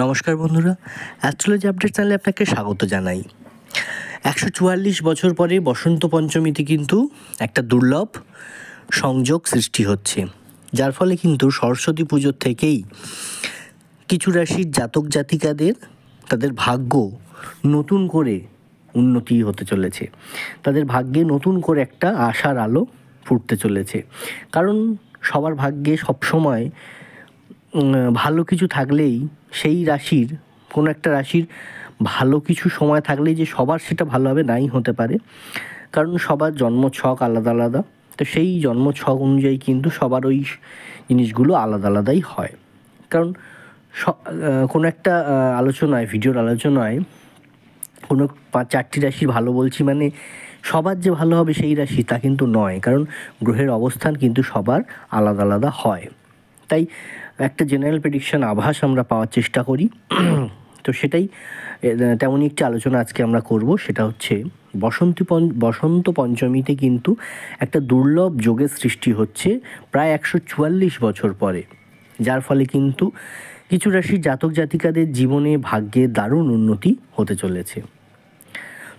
নমস্কার বন্ধুরা, astrology update চ্যানেলে আপনাকে স্বাগত জানাই। 144 বছর পরে বসন্ত পঞ্চমীতে কিন্তু একটা দুর্লভ সংযোগ সৃষ্টি হচ্ছে, যার ফলে কিন্তু সরস্বতী পুজোর থেকেই কিছু রাশির জাতক জাতিকাদের তাদের ভাগ্য নতুন করে উন্নতি হতে চলেছে। তাদের ভাগ্যে নতুন করে একটা আশার আলো ফুটতে চলেছে। কারণ সবার ভাগ্যে সবসময় ভালো কিছু থাকলেই সেই রাশির কোনো একটা রাশির ভালো কিছু সময় থাকলেই যে সবার সেটা ভালো হবে নাই হতে পারে। কারণ সবার জন্মছক আলাদা আলাদা, তো সেই জন্মছক অনুযায়ী কিন্তু সবার ওই জিনিসগুলো আলাদা আলাদাই হয়। কারণ কোনো একটা আলোচনায়, ভিডিওর আলোচনায় কোনো 4টি রাশির ভালো বলছি মানে সবার যে ভালো হবে সেই রাশি তা কিন্তু নয়, কারণ গ্রহের অবস্থান কিন্তু সবার আলাদা আলাদা হয়। তাই একটা জেনারেল প্রেডিকশন আভাস আমরা পাওয়ার চেষ্টা করি। তো সেটাই তেমনই একটি আলোচনা আজকে আমরা করব। সেটা হচ্ছে বসন্ত পঞ্চমীতে কিন্তু একটা দুর্লভ যোগের সৃষ্টি হচ্ছে প্রায় 144 বছর পরে, যার ফলে কিন্তু কিছু রাশির জাতক জাতিকাদের জীবনে ভাগ্যে দারুণ উন্নতি হতে চলেছে।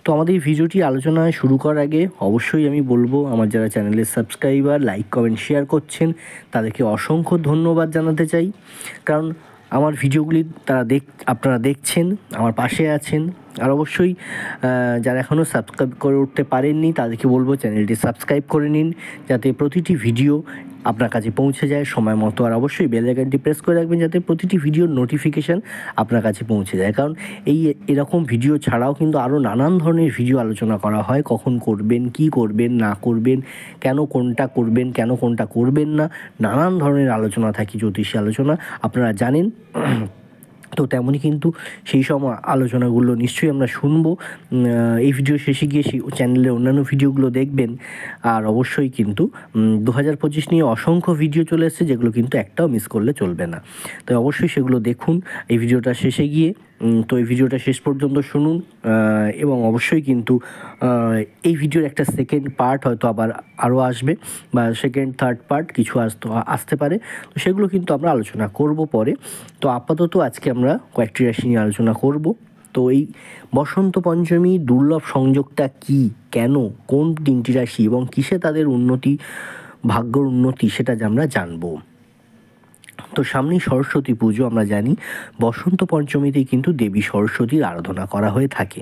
তো আমাদের এই ভিডিওটি আলোচনায় শুরু করার আগে অবশ্যই আমি বলবো, আমার যারা চ্যানেলের সাবস্ক্রাইবার, লাইক কমেন্ট শেয়ার করছেন তাদেরকে অসংখ্য ধন্যবাদ জানাতে চাই। কারণ আমার ভিডিওগুলি আপনারা দেখছেন, আমার পাশে আছেন। আর অবশ্যই যারা এখনও সাবস্ক্রাইব করে উঠতে পারেননি তাদেরকে বলবো চ্যানেলটি সাবস্ক্রাইব করে নিন, যাতে প্রতিটি ভিডিও আপনার কাছে পৌঁছে যায় সময় মতো। আর অবশ্যই বেল আইকনটি প্রেস করে রাখবেন যাতে প্রতিটি ভিডিওর নোটিফিকেশান আপনার কাছে পৌঁছে যায়। কারণ এরকম ভিডিও ছাড়াও কিন্তু আরও নানান ধরনের ভিডিও আলোচনা করা হয়, কখন করবেন, কি করবেন না করবেন, কেন কোনটা করবেন, কেন কোনটা করবেন না, নানান ধরনের আলোচনা থাকে, জ্যোতিষী আলোচনা আপনারা জানেন। তো তেমনই কিন্তু সেই সব আলোচনাগুলো নিশ্চয়ই আমরা শুনবো। এই ভিডিও শেষে গিয়ে সেই চ্যানেলের অন্যান্য ভিডিওগুলো দেখবেন। আর অবশ্যই কিন্তু 2025 নিয়ে অসংখ্য ভিডিও চলে এসেছে, যেগুলো কিন্তু একটাও মিস করলে চলবে না। তাই অবশ্যই সেগুলো দেখুন এই ভিডিওটা শেষে গিয়ে। তো এই ভিডিওটা শেষ পর্যন্ত শুনুন, এবং অবশ্যই কিন্তু এই ভিডিওর একটা সেকেন্ড পার্ট হয়তো আবার আরও আসবে, বা সেকেন্ড থার্ড পার্ট কিছু আসতে পারে। তো সেগুলো কিন্তু আমরা আলোচনা করব পরে। তো আপাতত আজকে আমরা কয়েকটি রাশি নিয়ে আলোচনা করব। তো এই বসন্ত পঞ্চমী দুর্লভ সংযোগটা কি, কেন, কোন 3টি রাশি এবং কিসে তাদের উন্নতি, ভাগ্যর উন্নতি, সেটা আমরা জানবো। তো সামনেই সরস্বতী পুজো, আমরা জানি বসন্ত পঞ্চমীতেই কিন্তু দেবী সরস্বতীর আরাধনা করা হয়ে থাকে।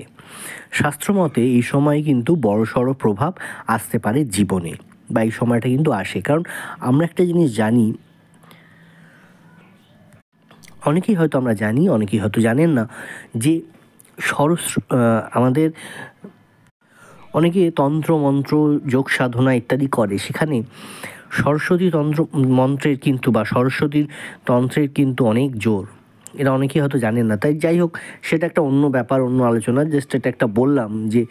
শাস্ত্রমতে এই সময় কিন্তু বড়সড় প্রভাব আসতে পারে জীবনে, বা এই সময়টা কিন্তু আসে। কারণ আমরা একটা জিনিস জানি, অনেকেই হয়তো আমরা জানি, অনেকেই হয়তো জানেন না, যে আমাদের অনেকে তন্ত্র মন্ত্র যোগ সাধনা ইত্যাদি করে, সেখানে সরস্বতী মন্ত্রের কিন্তু বা সরস্বতীর তন্ত্রের কিন্তু অনেক জোর, এরা অনেকেই হয়তো জানেন না। তাই যাই হোক, সেটা একটা অন্য ব্যাপার, অন্য আলোচনা। জাস্ট এটা একটা বললাম যে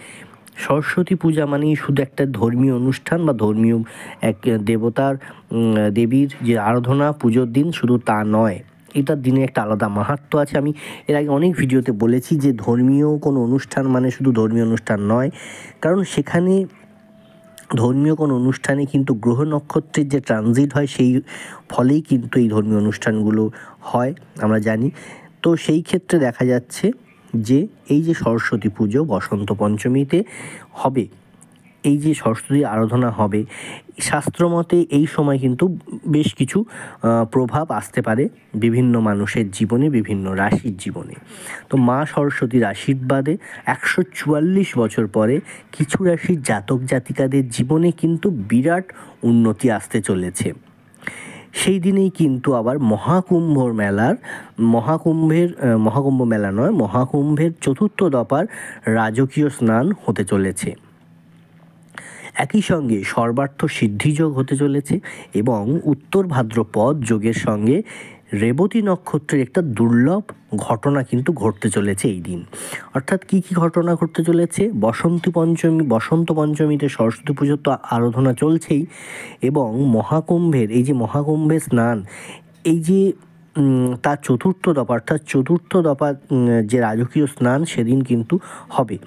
সরস্বতী পূজা মানেই শুধু একটা ধর্মীয় অনুষ্ঠান বা ধর্মীয় এক দেবীর যে আরাধনা পুজোর দিন, শুধু তা নয়, এটার দিনে একটা আলাদা মাহাত্ম্য আছে। আমি এর আগে অনেক ভিডিওতে বলেছি যে ধর্মীয় কোনো অনুষ্ঠান মানে শুধু ধর্মীয় অনুষ্ঠান নয়, কারণ সেখানে ধর্মীয় কোনো অনুষ্ঠানে কিন্তু গ্রহ নক্ষত্রের যে ট্রানজিট হয় সেই ফলেই কিন্তু এই ধর্মীয় অনুষ্ঠানগুলো হয়, আমরা জানি। তো সেই ক্ষেত্রে দেখা যাচ্ছে যে এই যে সরস্বতী পুজো বসন্ত পঞ্চমীতে হবে, এই যে সরস্বতী আরাধনা হবে, শাস্ত্রমতে এই সময় কিন্তু বেশ কিছু প্রভাব আসতে পারে বিভিন্ন মানুষের জীবনে, বিভিন্ন রাশির জীবনে। তো মা সরস্বতীর আশীর্বাদে 144 বছর পরে কিছু রাশির জাতক জাতিকাদের জীবনে কিন্তু বিরাট উন্নতি আসতে চলেছে। সেই দিনেই কিন্তু আবার মহাকুম্ভের চতুর্থ দফার রাজকীয় স্নান হতে চলেছে। একই সঙ্গে সর্বার্থ সিদ্ধিযোগ হতে চলেছে, এবং উত্তর ভাদ্রপদ যোগের সঙ্গে রেবতী নক্ষত্রের একটা দুর্লভ ঘটনা কিন্তু ঘটতে চলেছে এই দিন। অর্থাৎ কী কী ঘটনা ঘটতে চলেছে? বসন্ত পঞ্চমীতে সরস্বতী পুজোর তো আরাধনা চলছেই, এবং মহাকুম্ভের স্নান, এই যে তার চতুর্থ দফা যে রাজকীয় স্নান সেদিন কিন্তু হবে,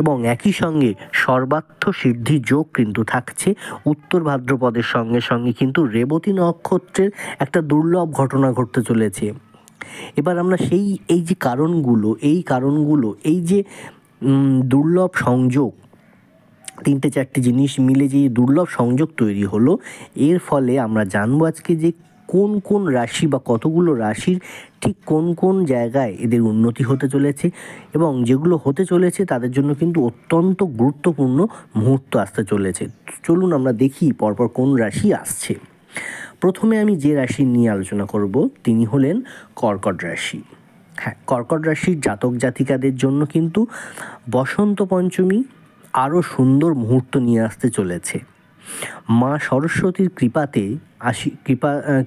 এবং একই সঙ্গে সর্বার্থ সিদ্ধি যোগ কিন্তু থাকছে। উত্তর ভাদ্রপদের সঙ্গে সঙ্গে কিন্তু রেবতী নক্ষত্রের একটা দুর্লভ ঘটনা ঘটতে চলেছে। এবার আমরা এই যে কারণগুলো এই যে দুর্লভ সংযোগ, 3-4টি জিনিস মিলে যে দুর্লভ সংযোগ তৈরি হলো, এর ফলে আমরা জানবো আজকে যে কোন কোন রাশি বা কতগুলো রাশির ঠিক কোন কোন জায়গায় এদের উন্নতি হতে চলেছে, এবং যেগুলো হতে চলেছে তাদের জন্য কিন্তু অত্যন্ত গুরুত্বপূর্ণ মুহূর্ত আসতে চলেছে। চলুন আমরা দেখি পরপর কোন রাশি আসছে। প্রথমে আমি যে রাশি নিয়ে আলোচনা করব তিনি হলেন কর্কট রাশি। হ্যাঁ, কর্কট রাশির জাতক জাতিকাদের জন্য কিন্তু বসন্ত পঞ্চমী আরও সুন্দর মুহূর্ত নিয়ে আসতে চলেছে। মা সরস্বতীর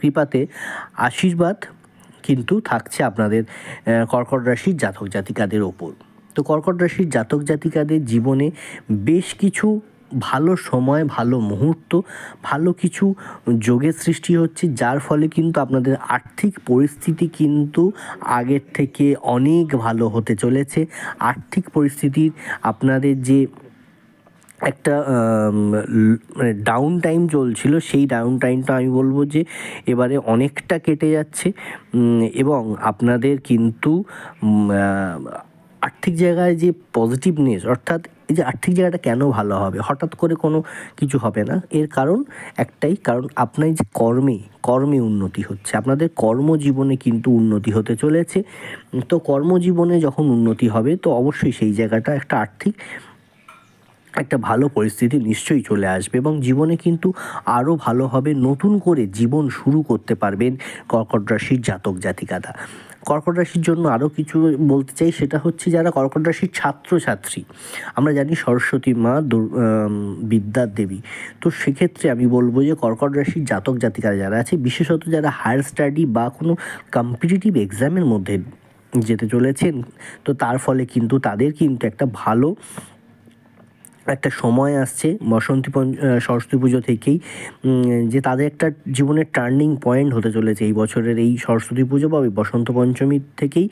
কৃপাতে আশীর্বাদ কিন্তু থাকছে আপনাদের কর্কট রাশির জাতক জাতিকাদের ওপর। তো কর্কট রাশির জাতক জাতিকাদের জীবনে বেশ কিছু ভালো সময়, ভালো মুহূর্ত, ভালো কিছু যোগের সৃষ্টি হচ্ছে, যার ফলে কিন্তু আপনাদের আর্থিক পরিস্থিতি কিন্তু আগের থেকে অনেক ভালো হতে চলেছে। আর্থিক পরিস্থিতির আপনাদের যে একটা মানে ডাউন টাইম চলছিল, সেই ডাউন টাইমটা আমি বলবো যে এবারে অনেকটা কেটে যাচ্ছে, এবং আপনাদের কিন্তু আর্থিক জায়গায় যে পজিটিভনেস, অর্থাৎ এই যে আর্থিক জায়গাটা কেন ভালো হবে, হঠাৎ করে কোনো কিছু হবে না। এর কারণ একটাই, কারণ আপনার যে কর্মে উন্নতি হচ্ছে, আপনাদের কর্মজীবনে কিন্তু উন্নতি হতে চলেছে। তো কর্মজীবনে যখন উন্নতি হবে তো অবশ্যই সেই জায়গাটা একটা ভালো পরিস্থিতি নিশ্চয়ই চলে আসবে, এবং জীবনে কিন্তু আরও ভালো হবে। নতুন করে জীবন শুরু করতে পারবেন কর্কট রাশির জাতক জাতিকারা। কর্কট রাশির জন্য আরও কিছু বলতে চাই, সেটা হচ্ছে যারা কর্কট রাশির ছাত্রছাত্রী, আমরা জানি সরস্বতী মা বিদ্যার দেবী। তো সেক্ষেত্রে আমি বলবো যে কর্কট রাশির জাতক জাতিকারা যারা আছে, বিশেষত যারা হায়ার স্টাডি বা কোনো কম্পিটিটিভ এক্সামের মধ্যে যেতে চলেছেন, তো তার ফলে কিন্তু তাদের কিন্তু একটা সময় আসছে সরস্বতী পুজো থেকেই, যে তাদের একটা জীবনের টার্নিং পয়েন্ট হতে চলেছে এই বছরের এই সরস্বতী পুজো বা ওই বসন্ত পঞ্চমী থেকেই।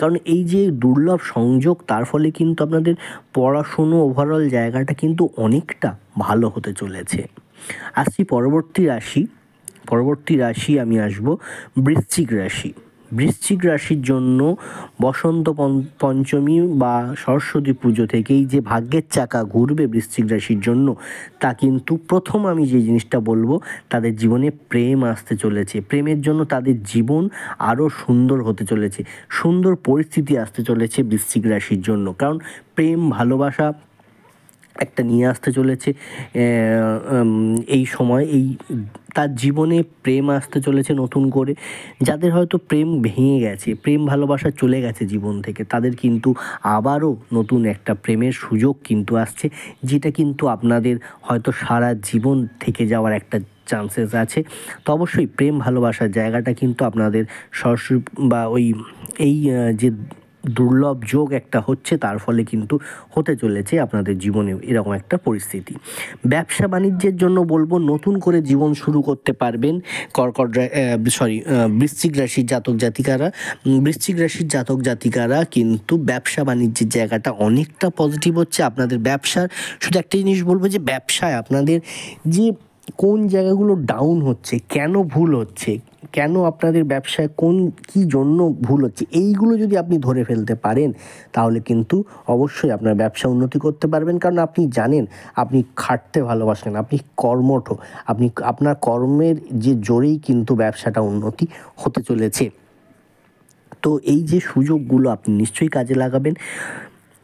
কারণ এই যে দুর্লভ সংযোগ, তার ফলে কিন্তু আপনাদের পড়াশুনো ওভারঅল জায়গাটা কিন্তু অনেকটা ভালো হতে চলেছে। আসছি পরবর্তী রাশি আমি আসবো বৃশ্চিক রাশি। বৃশ্চিক রাশির জন্য বসন্ত পঞ্চমী বা সরস্বতী পুজো থেকেই যে ভাগ্যের চাকা ঘুরবে বৃশ্চিক রাশির জন্য, তা কিন্তু প্রথম আমি যে জিনিসটা বলবো, তাদের জীবনে প্রেম আসতে চলেছে। প্রেমের জন্য তাদের জীবন আরও সুন্দর হতে চলেছে, সুন্দর পরিস্থিতি আসতে চলেছে বৃশ্চিক রাশির জন্য। কারণ প্রেম ভালোবাসা একটা নিয়ে আসতে চলেছে এই সময়, তার জীবনে প্রেম আসতে চলেছে নতুন করে। যাদের হয়তো প্রেম ভেঙে গেছে, প্রেম ভালোবাসা চলে গেছে জীবন থেকে, তাদের কিন্তু আবারও নতুন একটা প্রেমের সুযোগ কিন্তু আসছে, যেটা কিন্তু আপনাদের হয়তো সারা জীবন থেকে যাওয়ার একটা চান্সেস আছে। তো অবশ্যই প্রেম ভালোবাসার জায়গাটা কিন্তু আপনাদের সরাসরি বা যে দুর্লভ যোগ একটা হচ্ছে, তার ফলে কিন্তু হতে চলেছে আপনাদের জীবনেও এরকম একটা পরিস্থিতি। ব্যবসা বাণিজ্যের জন্য বলবো, নতুন করে জীবন শুরু করতে পারবেন বৃশ্চিক রাশির জাতক জাতিকারা কিন্তু ব্যবসা বাণিজ্যের জায়গাটা অনেকটা পজিটিভ হচ্ছে। আপনাদের ব্যবসার শুধু একটা জিনিস বলবো, যে ব্যবসায় আপনাদের যে কোন জায়গাগুলো ডাউন হচ্ছে, কেন ভুল হচ্ছে, কেন আপনাদের ব্যবসায় কী জন্য ভুল হচ্ছে, এইগুলো যদি আপনি ধরে ফেলতে পারেন, তাহলে কিন্তু অবশ্যই আপনার ব্যবসা উন্নতি করতে পারবেন। কারণ আপনি জানেন, আপনি খাটতে ভালোবাসেন, আপনি কর্মঠ, আপনার কর্মের যে জোরেই কিন্তু ব্যবসাটা উন্নতি হতে চলেছে। তো এই যে সুযোগগুলো আপনি নিশ্চয়ই কাজে লাগাবেন।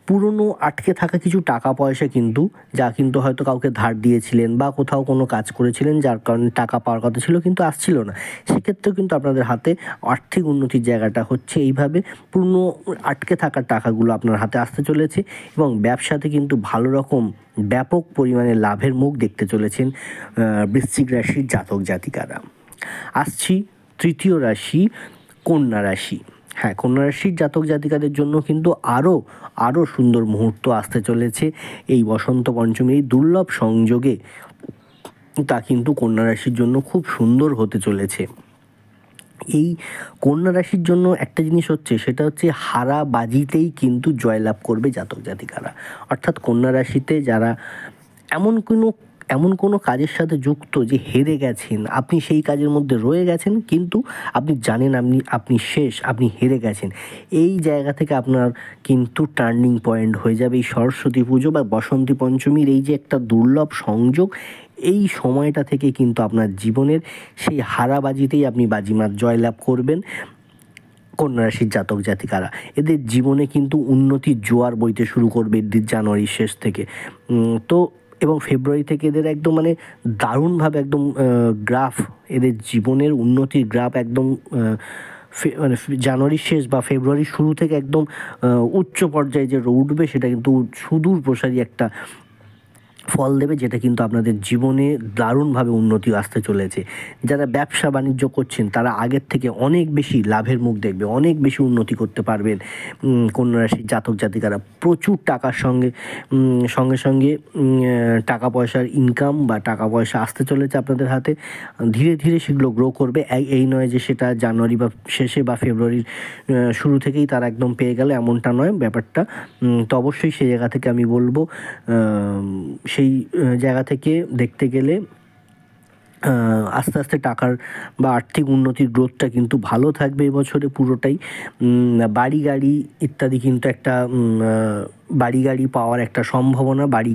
পুরনো আটকে থাকা কিছু টাকা পয়সা কিন্তু, যা কিন্তু হয়তো কাউকে ধার দিয়েছিলেন বা কোথাও কোনো কাজ করেছিলেন, যার কারণে টাকা পাওয়ার কথা ছিল কিন্তু আসছিল না, সেক্ষেত্রেও কিন্তু আপনাদের হাতে আর্থিক উন্নতির জায়গাটা হচ্ছে। এইভাবে পুরনো আটকে থাকা টাকাগুলো আপনার হাতে আসতে চলেছে, এবং ব্যবসাতে কিন্তু ভালো রকম ব্যাপক পরিমাণে লাভের মুখ দেখতে চলেছেন বৃশ্চিক রাশির জাতক জাতিকারা। আসছি তৃতীয় রাশি, কন্যা রাশি। হ্যাঁ, কন্যা রাশির জাতক জাতিকাদের জন্য কিন্তু আরও সুন্দর মুহূর্ত আসতে চলেছে এই বসন্ত পঞ্চমী, এই দুর্লভ সংযোগে, তা কিন্তু কন্যা রাশির জন্য খুব সুন্দর হতে চলেছে। এই কন্যা রাশির জন্য একটা জিনিস হচ্ছে, সেটা হচ্ছে হারা বাজিতেই কিন্তু জয়লাভ করবে জাতক জাতিকারা। অর্থাৎ কন্যা রাশিতে যারা এমন কোনো কাজের সাথে যুক্ত যে হেরে গেছেন, আপনি সেই কাজের মধ্যে রয়ে গেছেন কিন্তু আপনি জানেন আপনি শেষ, আপনি হেরে গেছেন। এই জায়গা থেকে আপনার কিন্তু টার্নিং পয়েন্ট হয়ে যাবে এই সরস্বতী পুজো বা বসন্তী পঞ্চমীর এই যে একটা দুর্লভ সংযোগ, এই সময়টা থেকে কিন্তু আপনার জীবনের সেই হারাবাজিতেই আপনি বাজিমাত জয়লাভ করবেন। কন্যা রাশির জাতক জাতিকারা, এদের জীবনে কিন্তু উন্নতির জোয়ার বইতে শুরু করবে জানুয়ারির শেষ থেকে। তো এবং ফেব্রুয়ারি থেকে এদের একদম মানে দারুণভাবে একদম গ্রাফ, এদের জীবনের উন্নতির গ্রাফ একদম মানে জানুয়ারির শেষ বা ফেব্রুয়ারির শুরু থেকে একদম উচ্চ পর্যায়ে যে উঠবে, সেটা কিন্তু সুদূর প্রসারী একটা ফল দেবে, যেটা কিন্তু আপনাদের জীবনে দারুণভাবে উন্নতি আসতে চলেছে। যারা ব্যবসা বাণিজ্য করছেন তারা আগের থেকে অনেক বেশি লাভের মুখ দেখবে, অনেক বেশি উন্নতি করতে পারবেন। কন্যা রাশির জাতক জাতিকারা প্রচুর টাকার সঙ্গে সঙ্গে টাকা পয়সার ইনকাম বা টাকা পয়সা আসতে চলেছে আপনাদের হাতে। ধীরে ধীরে সেগুলো গ্রো করবে। এই নয় যে সেটা জানুয়ারি বা শেষে বা ফেব্রুয়ারির শুরু থেকেই তারা একদম পেয়ে গেল, এমনটা নয় ব্যাপারটা। তো অবশ্যই সেই জায়গা থেকে আমি বলবো, সেই জায়গা থেকে দেখতে গেলে আস্তে আস্তে টাকার বা আর্থিক উন্নতির গ্রোথটা কিন্তু ভালো থাকবে এবছরে পুরোটাই। বাড়ি গাড়ি ইত্যাদি কিন্তু একটা বাড়ি গাড়ি পাওয়ার একটা সম্ভাবনা, বাড়ি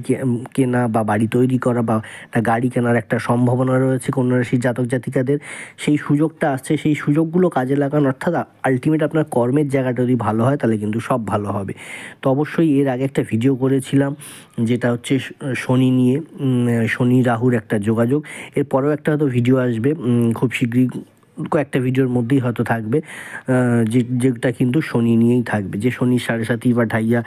কেনা বা বাড়ি তৈরি করা বা একটা গাড়ি কেনার একটা সম্ভাবনা রয়েছে কন্যা রাশির জাতক জাতিকাদের। সেই সুযোগটা আসছে, সেই সুযোগগুলো কাজে লাগান। অর্থাৎ আলটিমেট আপনার কর্মের জায়গাটা যদি ভালো হয় তাহলে কিন্তু সব ভালো হবে। তো অবশ্যই এর আগে একটা ভিডিও করেছিলাম যেটা হচ্ছে শনি নিয়ে, শনি রাহুর একটা যোগাযোগ। এরপরেও একটা হয়তো ভিডিও আসবে খুব শীঘ্রই, কয়েকটা ভিডিওর মধ্যেই হয়তো থাকবে, যেটা কিন্তু শনি নিয়েই থাকবে, যে শনির 7.5 বা ঢাইয়া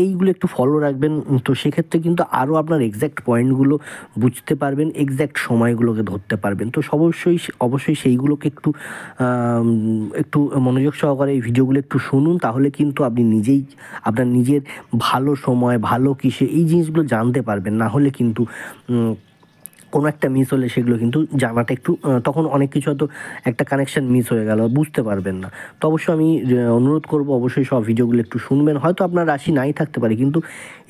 এইগুলো একটু ফলো রাখবেন। তো সেক্ষেত্রে কিন্তু আরও আপনার এক্স্যাক্ট পয়েন্টগুলো বুঝতে পারবেন, এক্স্যাক্ট সময়গুলোকে ধরতে পারবেন। তো অবশ্যই সেইগুলোকে একটু মনোযোগ সহকারে এই ভিডিওগুলো একটু শুনুন, তাহলে কিন্তু আপনি নিজেই আপনার নিজের ভালো সময়, ভালো কিসে এই জিনিসগুলো জানতে পারবেন। না হলে কিন্তু কোনো একটা মিস হলে সেগুলো কিন্তু জানাটা একটু তখন অনেক কিছু হয়তো একটা কানেকশান মিস হয়ে গেল, বুঝতে পারবেন না। তো অবশ্যই আমি অনুরোধ করব, অবশ্যই সব ভিডিওগুলো একটু শুনবেন। হয়তো আপনার রাশি নাই থাকতে পারে, কিন্তু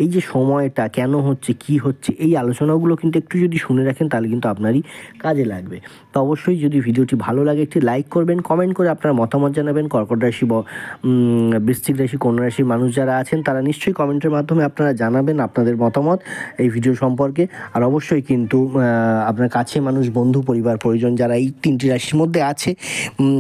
এই যে সময়টা কেন হচ্ছে, কি হচ্ছে, এই আলোচনাগুলো কিন্তু একটু যদি শুনে রাখেন তাহলে কিন্তু আপনারই কাজে লাগবে। তো অবশ্যই যদি ভিডিওটি ভালো লাগে একটি লাইক করবেন, কমেন্ট করে আপনার মতামত জানাবেন। কর্কট রাশি বা বৃশ্চিক রাশি, কন্যা রাশির মানুষ যারা আছেন তারা নিশ্চয়ই কমেন্টের মাধ্যমে আপনারা জানাবেন আপনাদের মতামত এই ভিডিও সম্পর্কে। আর অবশ্যই কিন্তু আপনার কাছে মানুষ, বন্ধু, পরিবার, পরিজন যারা এই 3টি রাশির মধ্যে আছে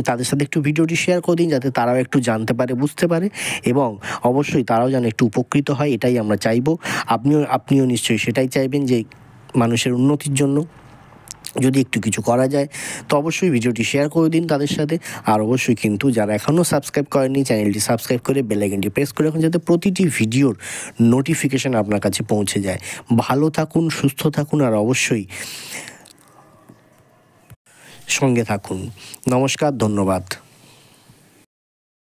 তাদের সাথে একটু ভিডিওটি শেয়ার করে দিন, যাতে তারাও একটু জানতে পারে, বুঝতে পারে, এবং অবশ্যই তারাও যেন একটু উপকৃত হয়, এটাই আমরা চাইবো। আপনিও নিশ্চয়ই সেটাই চাইবেন যে মানুষের উন্নতির জন্য যদি একটু কিছু করা যায়। তো অবশ্যই ভিডিওটি শেয়ার করে দিন তাদের সাথে। আর অবশ্যই কিন্তু যারা এখনও সাবস্ক্রাইব করেননি, চ্যানেলটি সাবস্ক্রাইব করে বেল আইকনটি প্রেস করে রাখুন, যাতে প্রতিটি ভিডিওর নোটিফিকেশান আপনার কাছে পৌঁছে যায়। ভালো থাকুন, সুস্থ থাকুন, আর অবশ্যই সঙ্গে থাকুন। নমস্কার, ধন্যবাদ।